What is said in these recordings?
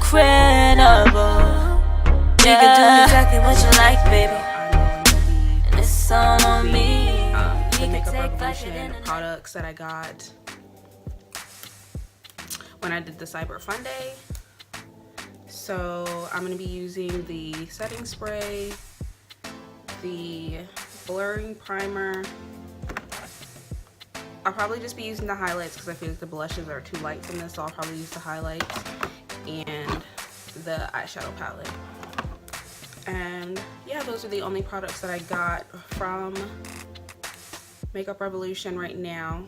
incredible. You can do exactly what you like, baby. And it's all on me. The Makeup Revolution products that I got when I did the Cyber Fun Day. So I'm going to be using the setting spray, the blurring primer. I'll probably just be using the highlights because I feel like the blushes are too light from this, so I'll probably use the highlights and the eyeshadow palette. And yeah, those are the only products that I got from Makeup Revolution right now.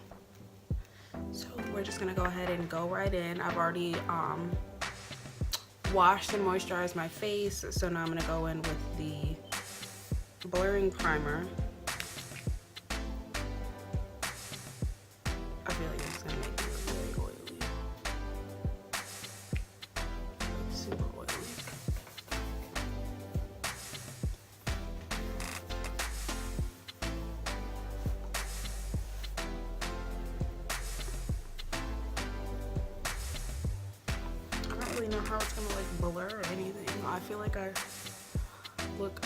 So we're just gonna go ahead and go right in. I've already washed and moisturized my face, so now I'm gonna go in with the blurring primer. I feel like it's gonna make me really oily. Super oily. I don't really know how it's gonna like blur or anything. I feel like I look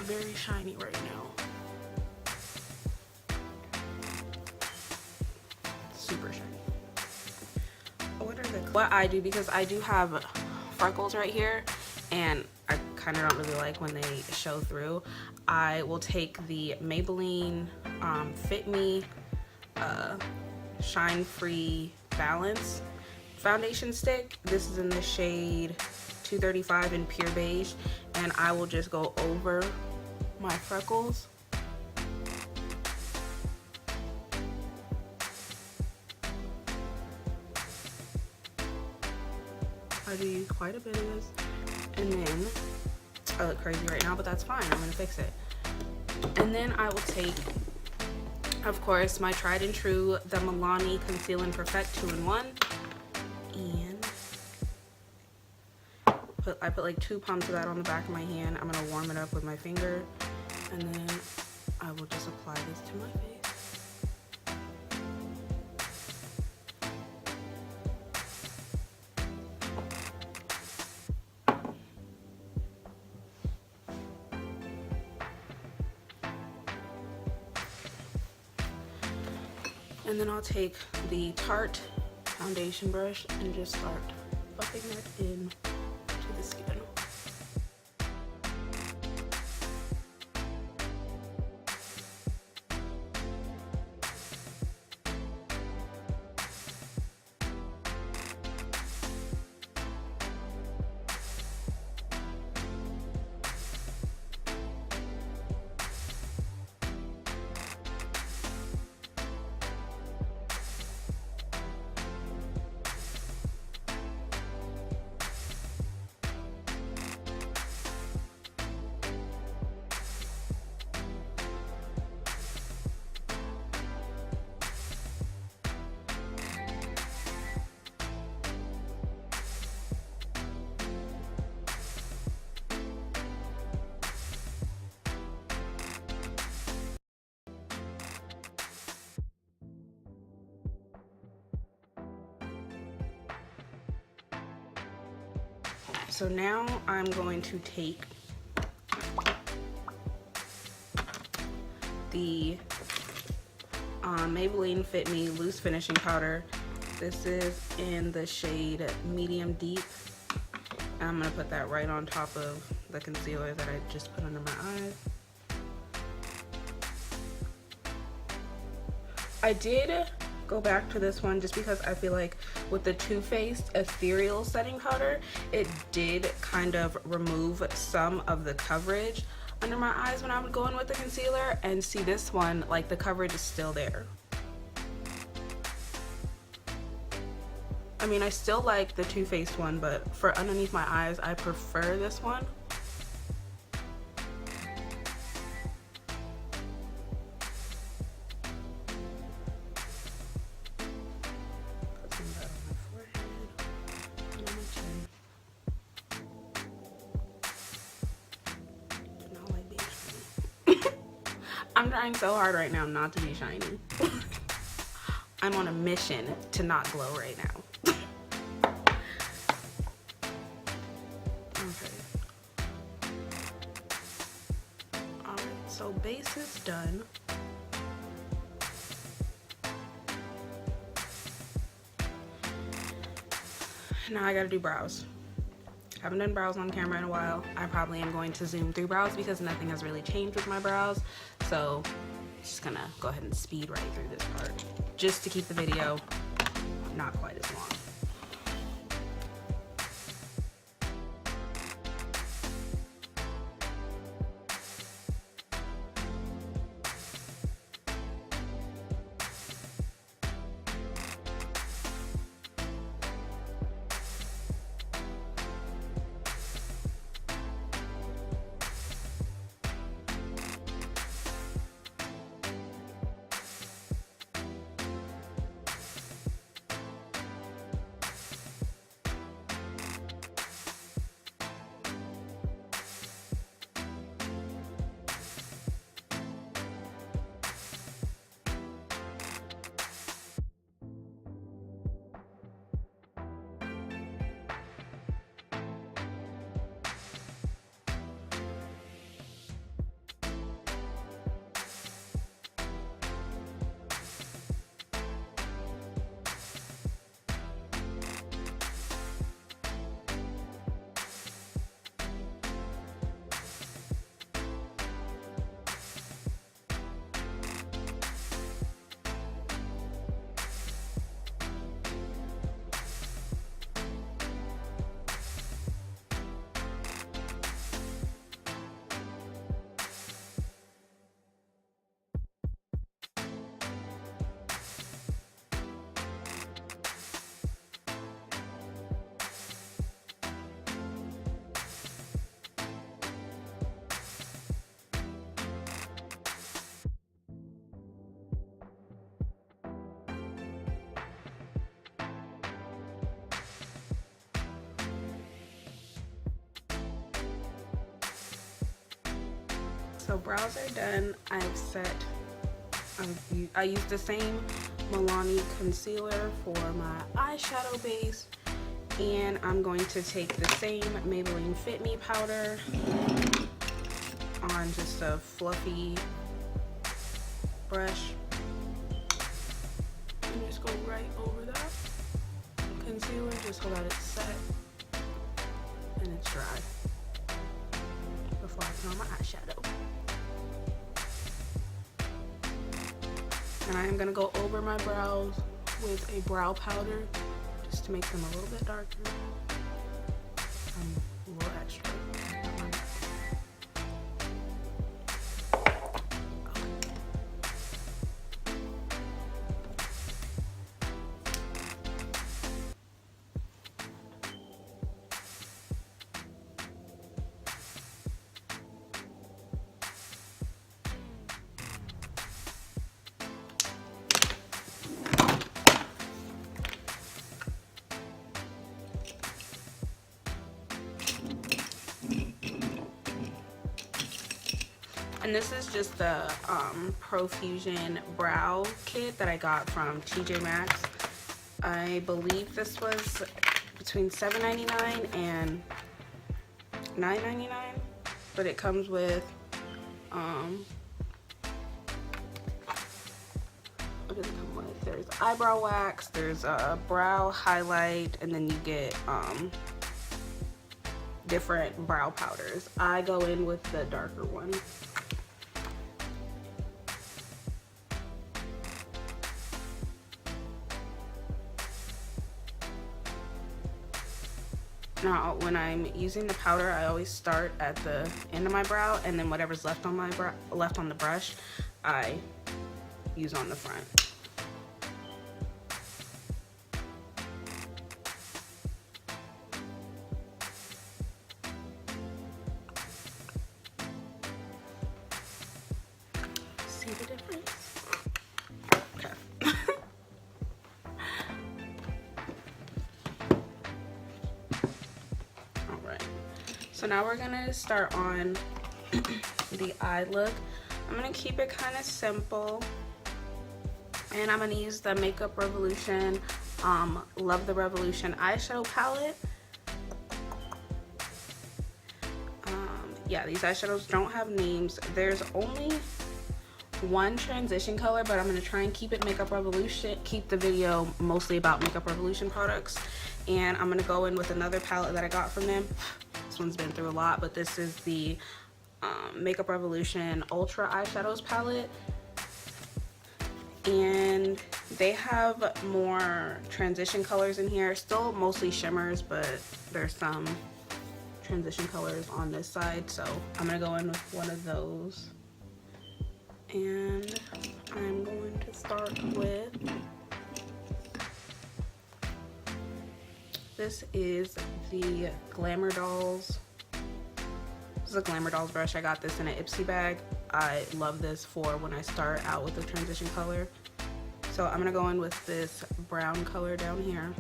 very shiny right now. Super shiny. What I do, because I do have freckles right here and I kind of don't really like when they show through, I will take the Maybelline Fit Me Shine Free Balance foundation stick. This is in the shade 235 in pure beige, and I will just go over my freckles. I do use quite a bit of this, and then I look crazy right now, but that's fine. I'm gonna fix it. And then I will take, of course, my tried and true, the Milani Conceal and Perfect 2-in-1, and I put like 2 pumps of that on the back of my hand. I'm gonna warm it up with my finger, and then I will just apply this to my face. And then I'll take the Tarte foundation brush and just start buffing it in to the skin. So now I'm going to take the Maybelline Fit Me Loose Finishing Powder. This is in the shade Medium Deep. I'm going to put that right on top of the concealer that I just put under my eyes. I did go back to this one just because I feel like with the Too Faced Ethereal Setting Powder, it did kind of remove some of the coverage under my eyes when I would go in with the concealer, and see this one, like the coverage is still there. I mean, I still like the Too Faced one, but for underneath my eyes, I prefer this one. I'm trying so hard right now not to be shiny. I'm on a mission to not glow right now. So base is done. Now I gotta do brows. Haven't done brows on camera in a while. I probably am going to zoom through brows because nothing has really changed with my brows. So just gonna go ahead and speed right through this part just to keep the video not quite as long. So brows are done. I've set, I used the same Milani concealer for my eyeshadow base, and I'm going to take the same Maybelline Fit Me powder on just a fluffy brush and just go right over that concealer just so that it's set and it's dry before I put on my eyeshadow. And I am going to go over my brows with a brow powder just to make them a little bit darker. A little extra. And this is just the Profusion brow kit that I got from TJ Maxx. I believe this was between $7.99 and $9.99, but it comes with what does it come with? There's eyebrow wax, there's a brow highlight, and then you get different brow powders. I go in with the darker one. Now, when I'm using the powder, I always start at the end of my brow, and then whatever's left on my left on the brush, I use on the front. See the difference? Okay. So now we're gonna start on the eye look. I'm gonna keep it kind of simple, and I'm gonna use the Makeup Revolution Love the Revolution eyeshadow palette. yeah, these eyeshadows don't have names. There's only one transition color, but I'm going to try and keep it Makeup Revolution, keep the video mostly about Makeup Revolution products. And I'm going to go in with another palette that I got from them. This one's been through a lot, but this is the Makeup Revolution Ultra Eyeshadows palette. And they have more transition colors in here. Still mostly shimmers, but there's some transition colors on this side. So I'm going to go in with one of those. And I'm going to start with, this is the Glamour Dolls. This is a Glamour Dolls brush. I got this in an Ipsy bag. I love this for when I start out with a transition color. So I'm gonna go in with this brown color down here.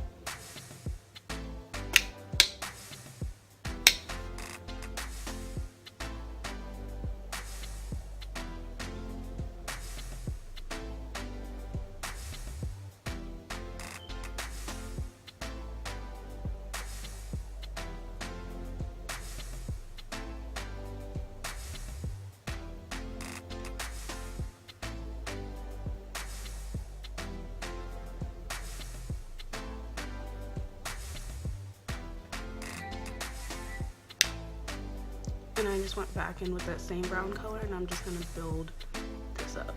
And I just went back in with that same brown color, and I'm just gonna build this up.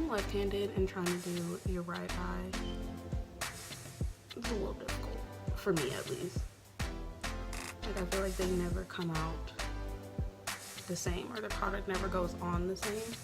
Left-handed and trying to do your right eye, it's a little difficult for me, at least. Like, I feel like they never come out the same, or the product never goes on the same.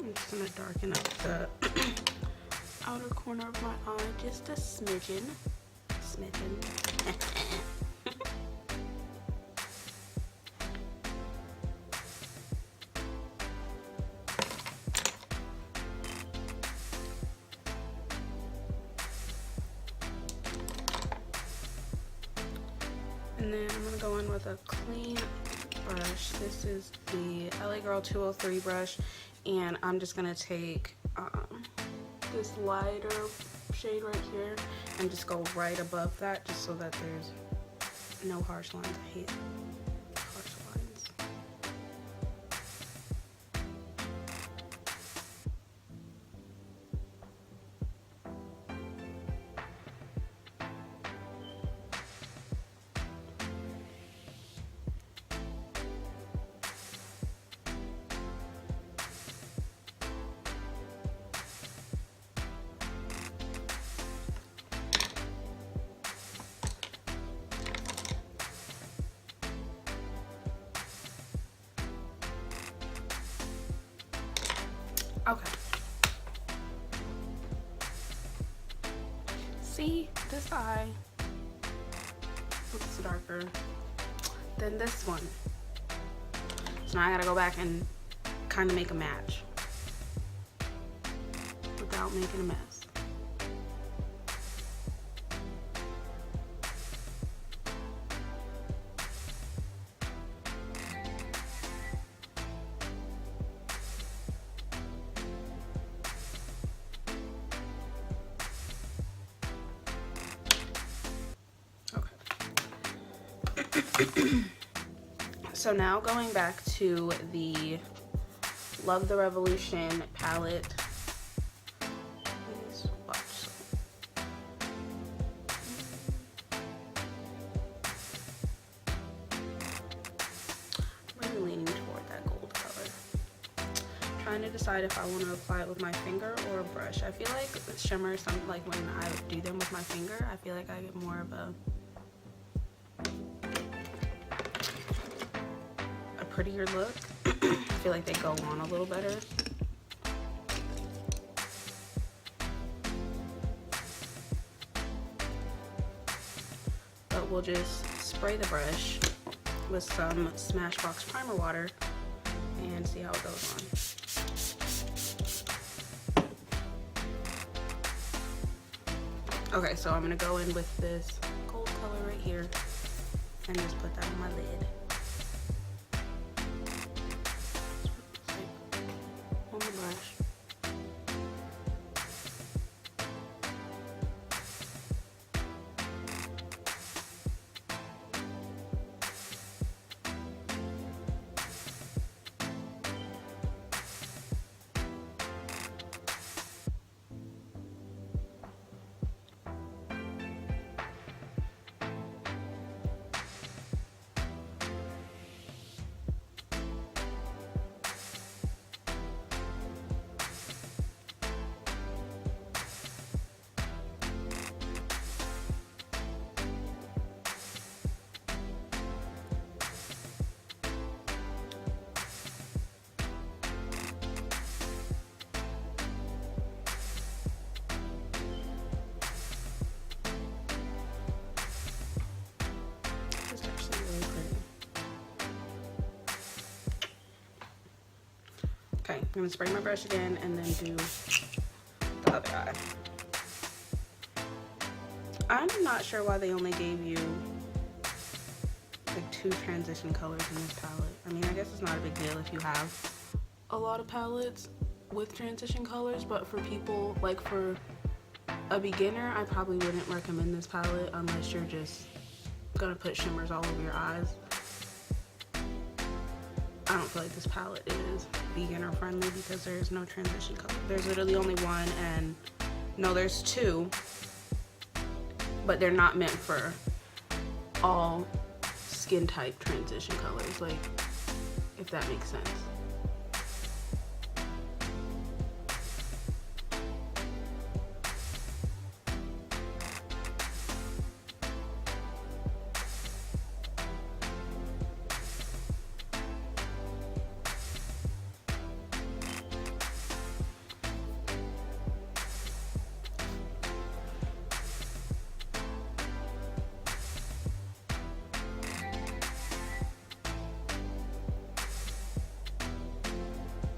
I'm just gonna darken up the outer corner of my eye just a smidgen. And then I'm gonna go in with a clean brush. This is the LA Girl 203 brush, and I'm just gonna take this lighter shade right here and just go right above that, just so that there's no harsh lines. I hate harsh lines. Okay. See, this eye looks darker than this one. So now I gotta go back and kind of make a match without making a mess. So now going back to the Love the Revolution palette. Please watch. I'm really leaning toward that gold color. Trying to decide if I want to apply it with my finger or a brush. I feel like the shimmer, like when I do them with my finger, I feel like I get more of a prettier look. I feel like they go on a little better. But we'll just spray the brush with some Smashbox primer water and see how it goes on. Okay, so I'm gonna go in with this gold color right here and just put that on my lid. On the brush. Okay, I'm gonna spray my brush again and then do the other eye. I'm not sure why they only gave you like 2 transition colors in this palette. I mean, I guess it's not a big deal if you have a lot of palettes with transition colors, but for people, like for a beginner, I probably wouldn't recommend this palette unless you're just gonna put shimmers all over your eyes. I don't feel like this palette is beginner friendly because there's no transition color. There's literally only one, and no, there's 2, but they're not meant for all skin type transition colors, like, if that makes sense.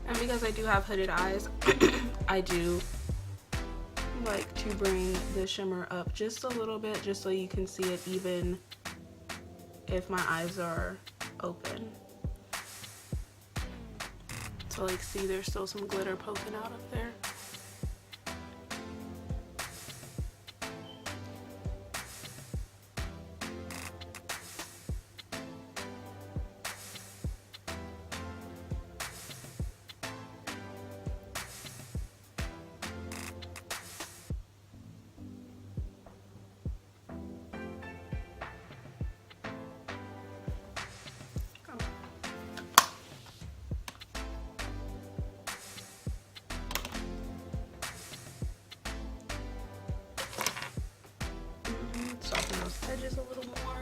And because I do have hooded eyes, I do like to bring the shimmer up just a little bit, just so you can see it even if my eyes are open. So like, see, there's still some glitter poking out up there. Soften those edges a little more.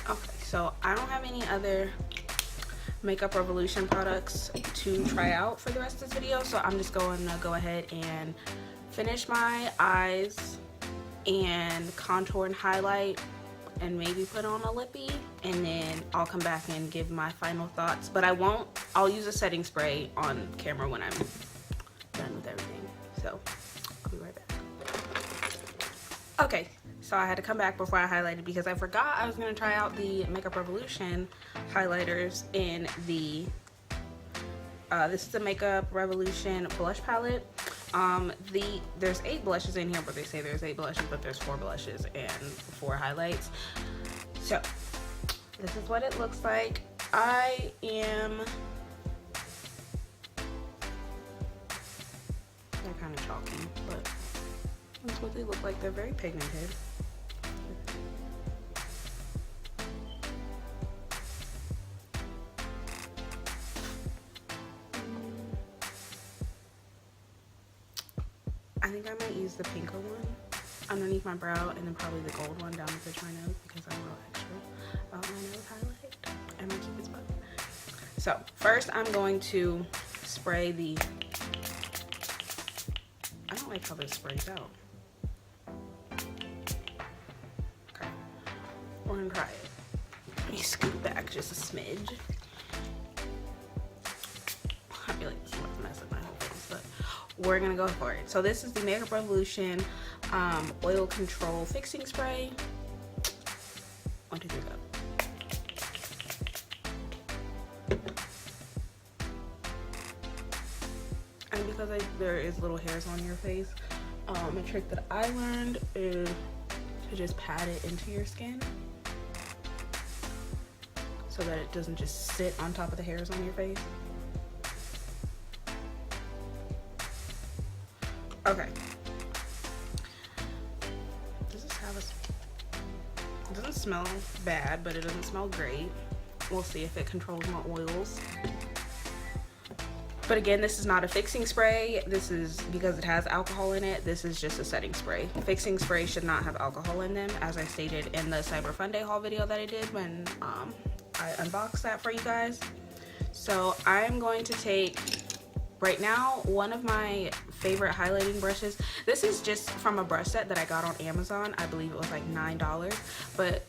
Okay, so I don't have any other Makeup Revolution products to try out for the rest of this video, so I'm just going to go ahead and finish my eyes and contour and highlight and maybe put on a lippy, and then I'll come back and give my final thoughts. But I'll use a setting spray on camera when I'm done with everything. So I'll be right back. Okay, so I had to come back before I highlighted because I forgot I was gonna try out the Makeup Revolution highlighters in the This is the Makeup Revolution blush palette. There's 8 blushes in here, but they say there's 8 blushes, but there's 4 blushes and 4 highlights. So this is what it looks like. They're kind of chalky, but that's what they look like. They're very pigmented. I think I might use the pinker one underneath my brow, and then probably the gold one down the bridge of my nose, because I'm a little extra about my nose highlight and my cupid's bow. So first I'm going to spray the, I don't like how this sprays out. Okay, we're gonna try it. Let me scoot back just a smidge. I feel like this is about to mess up my whole face, but we're gonna go for it. So this is the Makeup Revolution Oil Control Fixing Spray. 1, 2, 3, go. And because there is little hairs on your face, a trick that I learned is to just pat it into your skin so that it doesn't just sit on top of the hairs on your face. Okay. It doesn't smell bad, but it doesn't smell great. We'll see if it controls my oils. But again, this is not a fixing spray. This is, because it has alcohol in it, this is just a setting spray. Fixing sprays should not have alcohol in them, as I stated in the Cyber Fun Day haul video that I did when I unboxed that for you guys. So I'm going to take, right now, one of my favorite highlighting brushes. This is just from a brush set that I got on Amazon. I believe it was like $9, but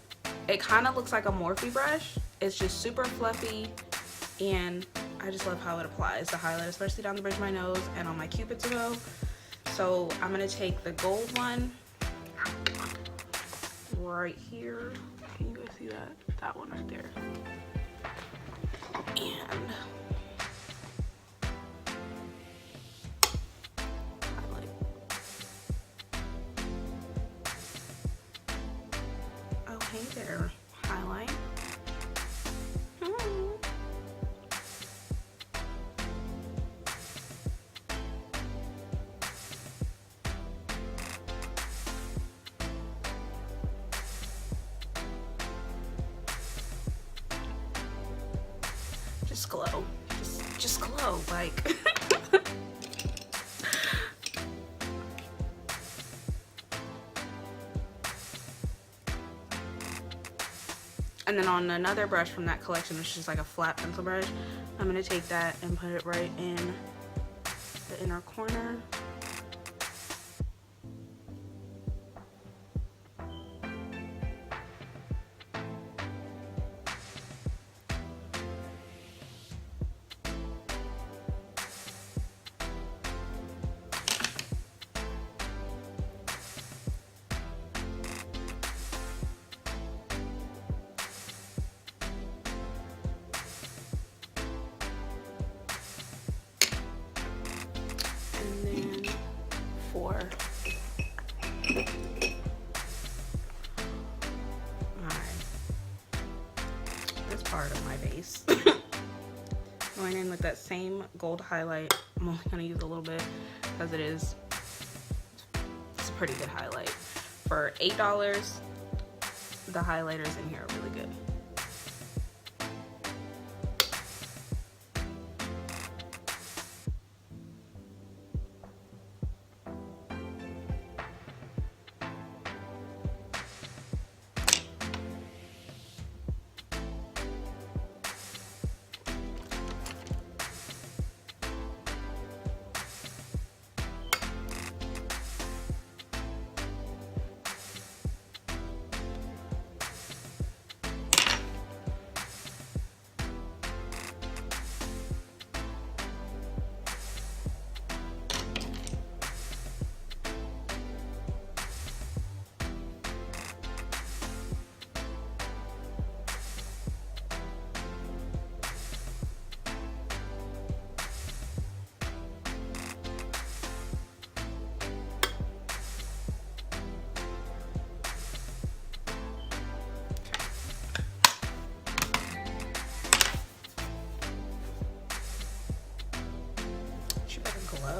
it kind of looks like a Morphe brush. It's just super fluffy, and I just love how it applies the highlight, especially down the bridge of my nose and on my cupid's bow. So I'm gonna take the gold one right here. Can you guys see that? That one right there. And highlight. Oh, hey there, highlight. Just glow. Just glow, like. And then on another brush from that collection, which is like a flat pencil brush, I'm gonna take that and put it right in the inner corner. For this part of my base. Going in with that same gold highlight. I'm only gonna use a little bit because it's a pretty good highlight. For $8, the highlighters in here are really good.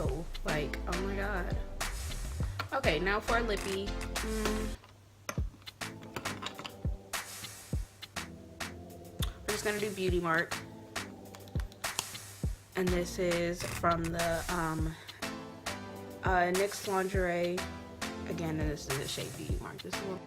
glow. Like, oh my god. Okay, now for a lippy. We're just gonna do Beauty Mark. And this is from the NYX Lingerie. Again, and this is a shade Beauty Mark. This one.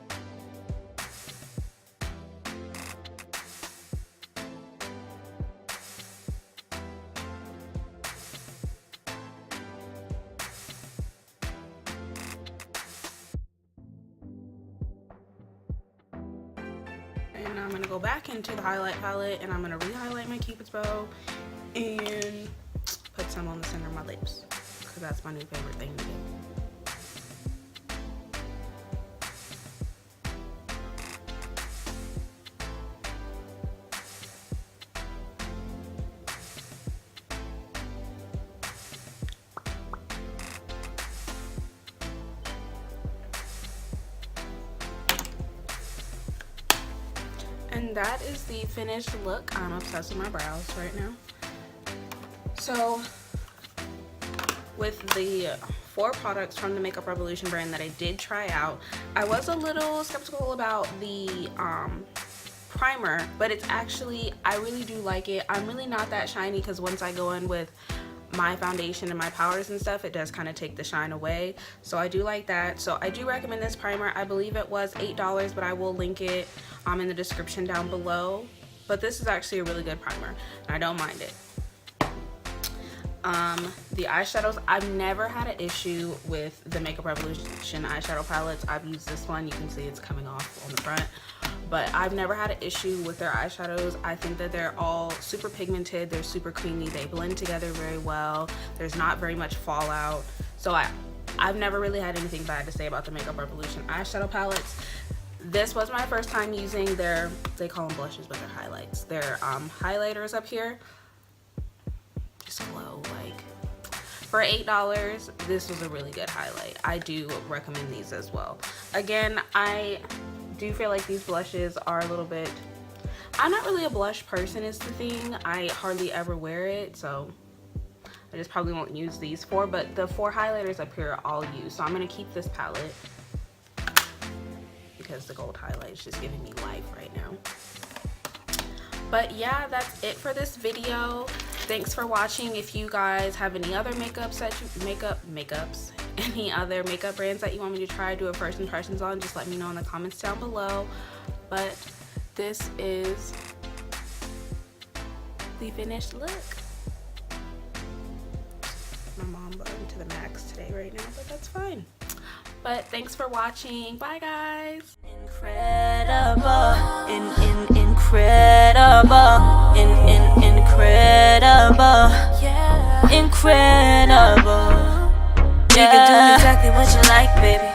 And I'm gonna go back into the highlight palette and I'm gonna re-highlight my Cupid's bow and put some on the center of my lips because that's my new favorite thing to do. And that is the finished look. I'm obsessed with my brows right now. So with the 4 products from the Makeup Revolution brand that I did try out, I was a little skeptical about the primer, but it's actually, I really do like it. I'm really not that shiny because once I go in with my foundation and my powders and stuff, it does kind of take the shine away. So I do like that. So I do recommend this primer. I believe it was $8, but I will link it in the description down below. But this is actually a really good primer and I don't mind it. The eyeshadows, I've never had an issue with the Makeup Revolution eyeshadow palettes. I've used this one, you can see it's coming off on the front, but I've never had an issue with their eyeshadows. I think that they're all super pigmented, they're super creamy, they blend together very well, there's not very much fallout. So I've never really had anything bad to say about the Makeup Revolution eyeshadow palettes. This was my first time using their, they call them blushes, but they're highlights. Their highlighters up here just glow. Like, for $8, this was a really good highlight. I do recommend these as well. Again, I do feel like these blushes are a little bit, I'm not really a blush person is the thing. I hardly ever wear it, so I just probably won't use these 4, but the 4 highlighters up here I'll use. So I'm gonna keep this palette because the gold highlight is just giving me life right now. But yeah, that's it for this video. Thanks for watching. If you guys have any other any other makeup brands that you want me to try, do a first impressions on, just let me know in the comments down below. But this is the finished look. My mom burned to the max today right now, but that's fine. But thanks for watching. Bye guys. Incredible, incredible, yeah, incredible. You can do exactly what you like, baby.